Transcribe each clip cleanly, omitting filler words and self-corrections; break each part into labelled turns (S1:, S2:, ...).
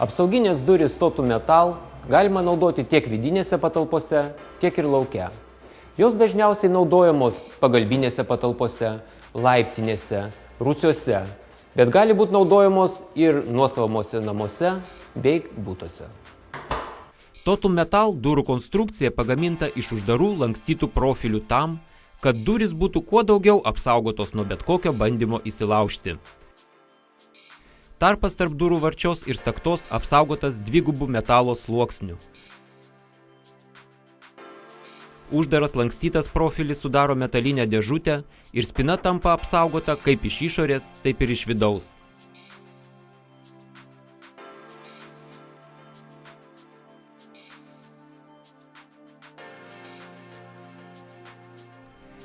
S1: Apsauginės durys Totu Metal galima naudoti tiek vidinėse patalpose, tiek ir lauke. Jos dažniausiai naudojamos pagalbinėse patalpose, laiptinėse, rūsiuose, bet gali būti naudojamos ir nuosavomuose namuose bei būtuose. Totu Metal durų konstrukcija pagaminta iš uždarų lankstytų profilių tam, kad durys būtų kuo daugiau apsaugotos nuo bet kokio bandymo įsilaužti. Tarpas tarp durų varčios ir staktos apsaugotas dvigubų metalo sluoksniu. Uždaras lankstytas profilis sudaro metalinę dėžutę ir spyna tampa apsaugota kaip iš išorės, taip ir iš vidaus.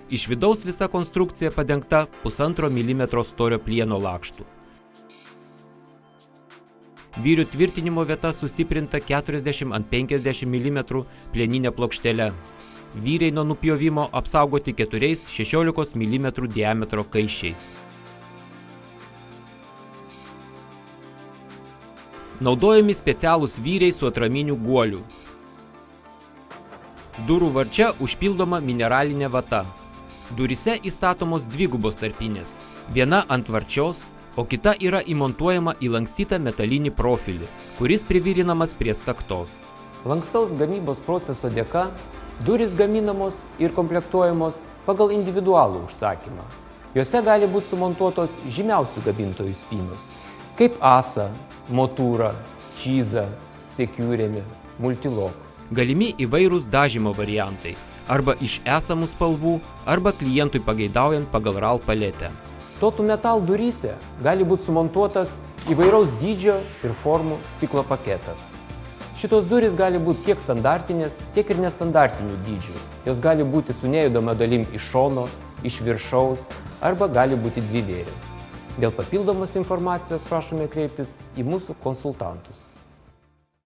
S1: Iš vidaus visa konstrukcija padengta 1,5 mm storio plieno lakštų. Vyrių tvirtinimo vieta sustiprinta 40x50 mm plieninė plokštele. Vyriai nuo nupjovimo apsaugoti 4-16 mm diametro kaiščiais. Naudojami specialūs vyriai su atraminiu guoliu. Durų varčia užpildoma mineralinė vata. Duryse įstatomos dvigubos tarpinės. Viena ant varčios, o kita yra įmontuojama į lankstytą metalinį profilį, kuris privirinamas prie staktos. Lankstaus gamybos proceso dėka durys gaminamos ir komplektuojamos pagal individualų užsakymą. Jose gali būti sumontuotos žymiausių gamintojų spynos, kaip Asa, Motura, Čyza, Securemi, Multilok. Galimi įvairūs dažymo variantai, arba iš esamų spalvų, arba klientui pageidaujant pagal RAL paletę. Totu Metal duryse gali būti sumontuotas įvairaus dydžio ir formų stiklo paketas. Šitos durys gali būti tiek standartinės, tiek ir nestandartinių dydžių. Jos gali būti su nejudama dalim iš šono, iš viršaus, arba gali būti dvivėrės. Dėl papildomos informacijos prašome kreiptis į mūsų konsultantus.